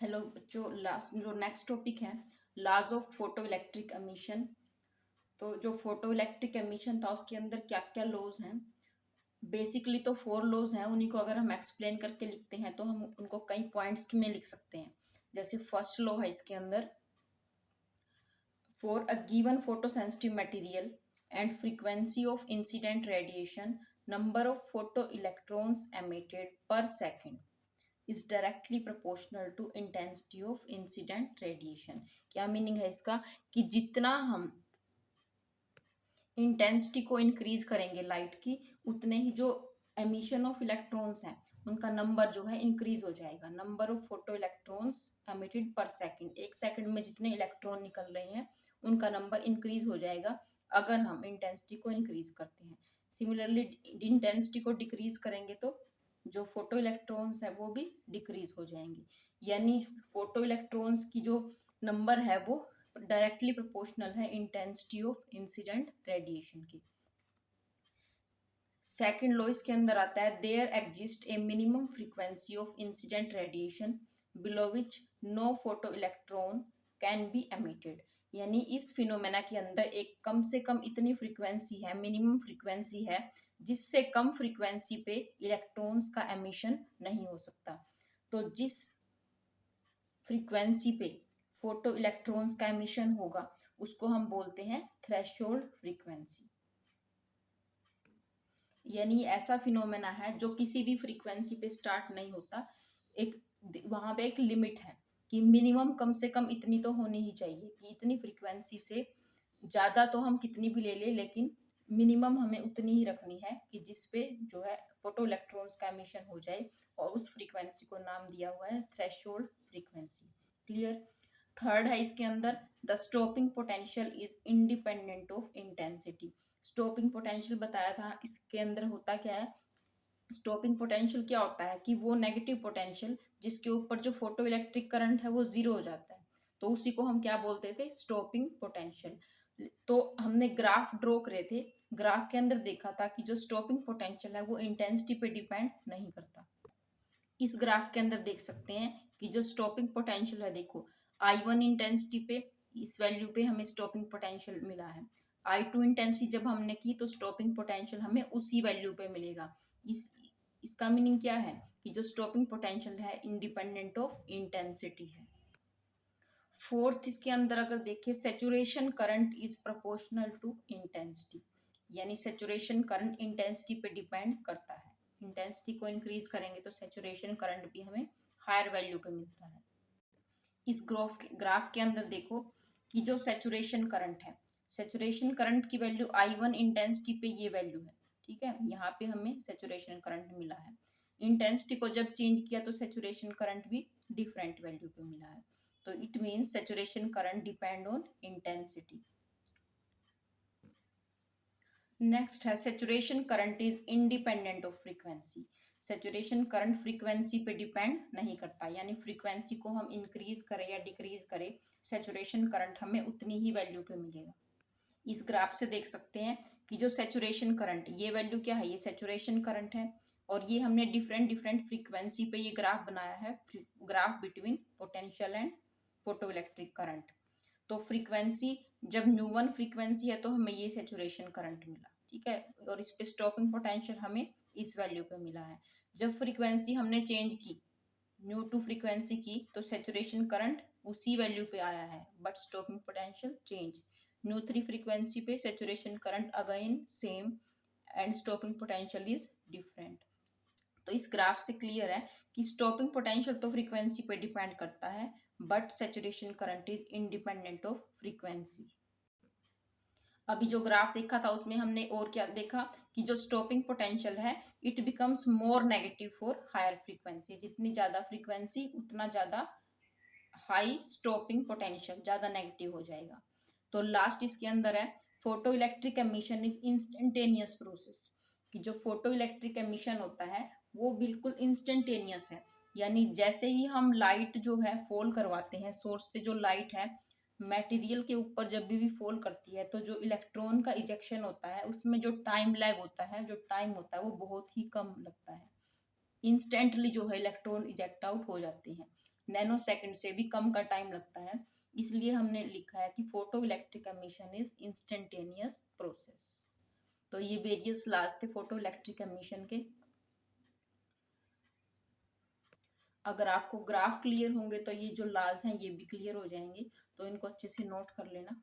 Hello बच्चों, last जो next topic है laws of photo electric emission. तो जो फोटो इलेक्ट्रिक एमिशन था उसके अंदर क्या क्या लॉज हैं। बेसिकली तो 4 लॉज हैं, उन्हीं को अगर हम एक्सप्लेन करके लिखते हैं तो हम उनको कई पॉइंट्स में लिख सकते हैं। जैसे फर्स्ट लॉ है इसके अंदर, for a given photo sensitive material and frequency of incident radiation, number of photo electrons emitted per second is directly proportional to intensity of incident radiation. क्या मीनिंग है इसका कि जितना हम इंटेंसिटी को इंक्रीज करेंगे लाइट की, उतने ही जो एमिशन ऑफ इलेक्ट्रॉन्स हैं उनका नंबर जो है इंक्रीज हो जाएगा। Number of photo electrons emitted पर सेकंड, एक सेकंड में जितने इलेक्ट्रॉन निकल रहे हैं उनका नंबर इंक्रीज हो जाएगा अगर हम इंटेंसिटी को इंक्रीज करते हैं। सिमिलरली इंटेंसिटी को डिक्रीज करेंगे तो जो फोटो इलेक्ट्रॉन्स है वो भी डिक्रीज हो जाएंगे। यानी फोटो इलेक्ट्रॉन्स की जो नंबर है वो डायरेक्टली प्रोपोर्शनल है इंटेंसिटी ऑफ इंसिडेंट रेडिएशन की। सेकेंड लॉ इसके अंदर आता है, there exist a minimum frequency of incident radiation below which no photo electron can be emitted. यानी इस फिनोमेना के अंदर एक कम से कम इतनी फ्रीक्वेंसी है, मिनिमम फ्रीक्वेंसी है जिससे कम फ्रीक्वेंसी पे इलेक्ट्रॉन्स का एमिशन नहीं हो सकता। तो जिस फ्रीक्वेंसी पे फोटो इलेक्ट्रॉन्स का एमिशन होगा उसको हम बोलते हैं थ्रेशोल्ड फ्रीक्वेंसी। यानी ऐसा फिनोमेना है जो किसी भी फ्रीक्वेंसी पे स्टार्ट नहीं होता, एक वहां पे एक लिमिट है कि मिनिमम कम से कम इतनी तो होनी ही चाहिए कि इतनी फ्रीक्वेंसी से ज़्यादा तो हम कितनी भी ले लें लेकिन मिनिमम हमें उतनी ही रखनी है कि जिस पे जो है फोटो इलेक्ट्रॉन्स का एमिशन हो जाए, और उस फ्रीक्वेंसी को नाम दिया हुआ है थ्रेशोल्ड फ्रीक्वेंसी। क्लियर। थर्ड है इसके अंदर, the stopping potential is independent of intensity. Stopping potential बताया था, इसके अंदर होता क्या है, स्टॉपिंग पोटेंशियल क्या होता है कि वो नेगेटिव पोटेंशियल जिसके ऊपर जो फोटो इलेक्ट्रिक करंट है वो जीरो हो जाता है, तो उसी को हम क्या बोलते थे, स्टॉपिंग पोटेंशियल। तो हमने ग्राफ ड्रॉ करे थे, ग्राफ के अंदर देखा था कि जो स्टॉपिंग पोटेंशियल है वो इंटेंसिटी पे डिपेंड नहीं करता। इस ग्राफ के अंदर देख सकते हैं कि जो स्टॉपिंग पोटेंशियल है, देखो I1 इंटेंसिटी पे, इस वैल्यू पे हमें स्टॉपिंग पोटेंशियल मिला है। I2 इंटेंसिटी जब हमने की तो स्टॉपिंग पोटेंशियल हमें उसी वैल्यू पे मिलेगा। इसका मीनिंग क्या है कि जो स्टॉपिंग पोटेंशियल है इंडिपेंडेंट ऑफ इंटेंसिटी है। फोर्थ इसके अंदर अगर देखिए, saturation current is proportional to intensity. यानी सेचुरेशन करंट इंटेंसिटी पे डिपेंड करता है। इंटेंसिटी को इंक्रीज करेंगे तो सेचुरेशन करंट भी हमें हायर वैल्यू पे मिलता है। इस ग्राफ के अंदर देखो कि जो सेचुरेशन करंट है, सेचुरेशन करंट की वैल्यू I1 इंटेंसिटी पे ये वैल्यू है, ठीक है, यहाँ पे हमें सेचुरेशन करंट मिला है। इंटेंसिटी को जब चेंज किया तो सेचुरेशन करंट भी डिफरेंट वैल्यू पे मिला है, तो it means saturation current depend on intensity. Next है, saturation current is independent of frequency. Saturation current frequency पे डिपेंड नहीं करता, यानी फ्रीक्वेंसी को हम इंक्रीज करें या डिक्रीज करें, सेचुरेशन करंट हमें उतनी ही वैल्यू पे मिलेगा। इस ग्राफ से देख सकते हैं कि जो सेचुरेशन करंट, ये वैल्यू क्या है, ये सेचुरेशन करंट है, और ये हमने डिफरेंट डिफरेंट फ्रीक्वेंसी पे ये ग्राफ बनाया है, graph between potential and photo electric current. तो फ्रीक्वेंसी जब न्यू1 फ्रीक्वेंसी है तो हमें ये सेचुरेशन करंट मिला, ठीक है, और इस पे स्टॉपिंग पोटेंशियल हमें इस वैल्यू पे मिला है। जब फ्रीक्वेंसी हमने चेंज की, न्यू2 फ्रीक्वेंसी की, तो सेचुरेशन करंट उसी वैल्यू पे आया है बट स्टॉपिंग पोटेंशियल चेंज। न्यू3 फ्रीक्वेंसी पे saturation current again same and stopping potential is different. तो इस ग्राफ से क्लियर है कि स्टॉपिंग पोटेंशियल तो फ्रीक्वेंसी पे डिपेंड करता है but saturation current is independent of frequency. अभी जो ग्राफ देखा था उसमें हमने और क्या देखा कि जो स्टॉपिंग पोटेंशियल है it becomes more negative for higher frequency. जितनी ज़्यादा फ्रीक्वेंसी उतना ज़्यादा हाई स्टॉपिंग पोटेंशियल, ज़्यादा नेगेटिव हो जाएगा। तो लास्ट इसके अंदर है, photo electric emission is instantaneous process. कि जो फोटो इलेक्ट्रिक एमिशन होता है वो बिल्कुल इंस्टेंटेनियस है, यानी जैसे ही हम लाइट जो है फॉल करवाते हैं सोर्स से, जो लाइट है मटेरियल के ऊपर जब भी फॉल करती है तो जो इलेक्ट्रॉन का इजेक्शन होता है उसमें जो टाइम लैग होता है, जो टाइम होता है वो बहुत ही कम लगता है। इंस्टेंटली जो है इलेक्ट्रॉन इजेक्ट आउट हो जाते हैं, नैनो सेकंड से भी कम का टाइम लगता है। इसलिए हमने लिखा है कि photo electric emission is instantaneous process. तो ये वेरियस लॉज थे फोटो इलेक्ट्रिक एमिशन के। अगर आपको ग्राफ क्लियर होंगे तो ये जो लॉज हैं ये भी क्लियर हो जाएंगे, तो इनको अच्छे से नोट कर लेना।